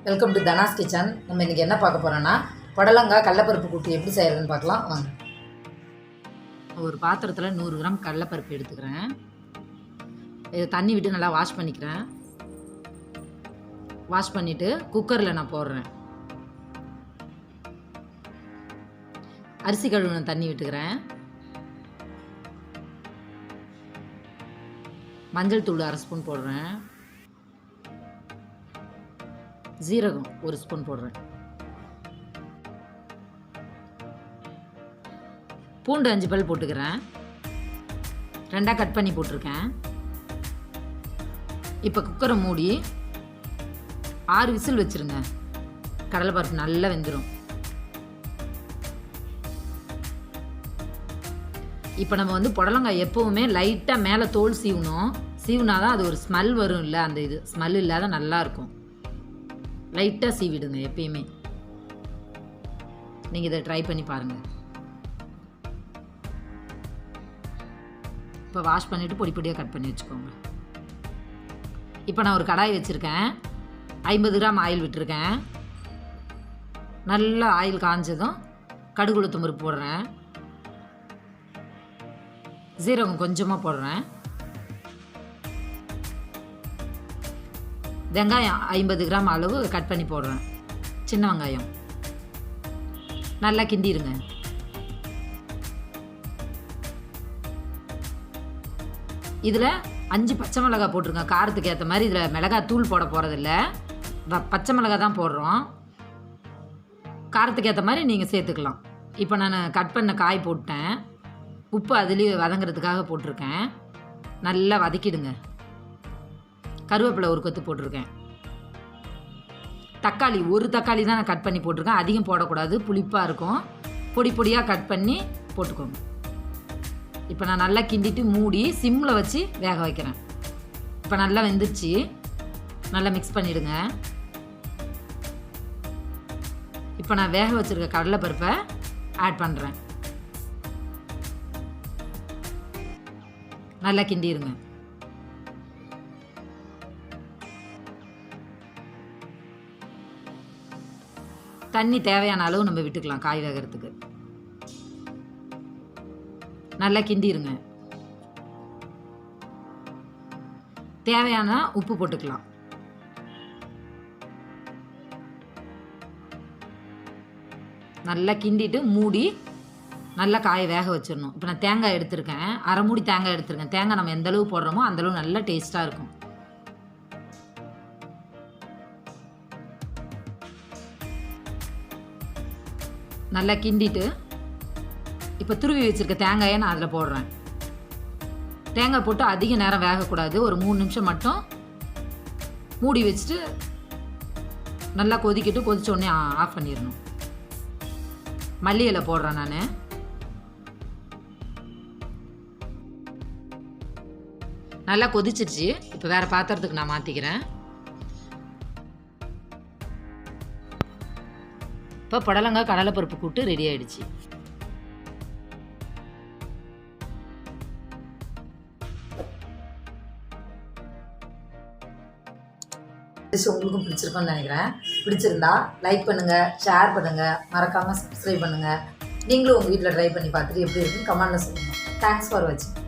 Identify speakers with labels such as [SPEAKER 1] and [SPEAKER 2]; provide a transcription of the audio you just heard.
[SPEAKER 1] Welcome to தனாஸ் kitchen. நம்ம இன்றைக்கி என்ன பார்க்க போகிறோன்னா புடலங்காய் கடலைப்பருப்பு கூட்டு எப்படி செய்கிறதுன்னு பார்க்கலாம் வாங்க. ஒரு பாத்திரத்தில் 100 கிராம் கடலைப்பருப்பு எடுத்துக்கிறேன். இதை தண்ணி விட்டு நல்லா வாஷ் பண்ணிக்கிறேன். வாஷ் பண்ணிவிட்டு குக்கரில் நான் போடுறேன். அரிசி கழுவின தண்ணி விட்டுக்கிறேன். மஞ்சள் தூள் 1/2 ஸ்பூன் போடுறேன். ஜீரகம் 1 ஸ்பூன் போடுறேன். பூண்டு 5 பல் போட்டுக்கிறேன். 2ஆக கட் பண்ணி போட்டிருக்கேன். இப்போ குக்கரை மூடி 6 விசில் வச்சுருங்க. கடலைப்பருப்பு நல்லா வெந்துடும். இப்போ நம்ம புடலங்காய் எப்போவுமே லைட்டாக மேலே தோல் சீவணும். சீவுனாதான் அது ஒரு ஸ்மெல் வரும். இல்லை அந்த இது ஸ்மெல் இல்லாத நல்லாயிருக்கும். லைட்டாக சீவிடுங்க எப்பயுமே. நீங்கள் இதை ட்ரை பண்ணி பாருங்கள். இப்போ வாஷ் பண்ணிவிட்டு பொடி பொடியாக கட் பண்ணி வச்சுக்கோங்க. இப்போ நான் ஒரு கடாய் வச்சுருக்கேன். 50 கிராம் ஆயில் விட்டுருக்கேன். நல்லா ஆயில் காஞ்சதும் கடுகு உளுத்தம் பருப்பு போடுறேன். ஜீரகம் கொஞ்சமாக போடுறேன். வெங்காயம் 50 கிராம் அளவு கட் பண்ணி போடுறேன். சின்ன வெங்காயம் நல்லா கிண்டிடுங்க. இதில் 5 பச்சை மிளகாய் போட்டுருங்க. காரத்துக்கு ஏற்ற மாதிரி. இதில் மிளகாய் தூள் போட போகிறதில்ல, பச்சை மிளகாய் தான் போடுறோம். காரத்துக்கு ஏற்ற மாதிரி நீங்கள் சேர்த்துக்கலாம். இப்போ நான் கட் பண்ண காய் போட்டேன். உப்பு அதுலேயே வதங்கிறதுக்காக போட்டிருக்கேன். நல்லா வதக்கிடுங்க. கருவேப்பிலை 1 கொத்து போட்டிருக்கேன். தக்காளி 1 தக்காளி தான் நான் கட் பண்ணி போட்டிருக்கேன். அதிகம் போடக்கூடாது, புளிப்பாக இருக்கும். பொடி பொடியாக கட் பண்ணி போட்டுக்கோங்க. இப்போ நான் நல்லா கிண்டிட்டு மூடி சிம்மில் வச்சு வேக வைக்கிறேன். இப்போ நல்லா வெந்துருச்சு. நல்லா மிக்ஸ் பண்ணிவிடுங்க. இப்போ நான் வேக வச்சுருக்க கடலைப்பருப்பை ஆட் பண்ணுறேன். நல்லா கிண்டிடுங்க. தண்ணி தேவையான அளவு நம்ம விட்டுக்கலாம் காய் வேகிறதுக்கு. நல்லா கிண்டிடுங்க. தேவையான உப்பு போட்டுக்கலாம். நல்லா கிண்டிட்டு மூடி நல்லா காயை வேக வச்சிடணும். இப்போ நான் தேங்காய் எடுத்திருக்கேன். 1/2 மூடி தேங்காய் எடுத்திருக்கேன். தேங்காய் நம்ம எந்த அளவு போடுறோமோ அந்தளவு நல்லா டேஸ்ட்டாக இருக்கும். நல்லா கிண்டிட்டு இப்போ துருவி வச்சுருக்க தேங்காயை நான் அதில் போடுறேன். தேங்காய் போட்டு அதிக நேரம் வேகக்கூடாது. ஒரு 3 நிமிஷம் மட்டும் மூடி வச்சுட்டு நல்லா கொதிக்கிட்டு கொதிச்ச உடனே ஆஃப் பண்ணிடணும். மல்லி இலை போடுறேன் நான். நல்லா கொதிச்சிருச்சு. இப்போ வேறு பாத்திரத்துக்கு நான் மாற்றிக்கிறேன். இப்போ புடலங்காய் கடலைப்பருப்பு கூட்டு ரெடி ஆகிடுச்சு. உங்களுக்கும் பிடிச்சிருக்கும்னு நினைக்கிறேன். பிடிச்சிருந்தா லைக் பண்ணுங்கள், ஷேர் பண்ணுங்கள், மறக்காமல் சப்ஸ்கிரைப் பண்ணுங்கள். நீங்களும் உங்கள் வீட்டில் ட்ரை பண்ணி பார்த்துட்டு எப்படி இருக்குன்னு கமெண்ட்டில் சொல்லுங்கள். தேங்க்ஸ் ஃபார் வாட்சிங்.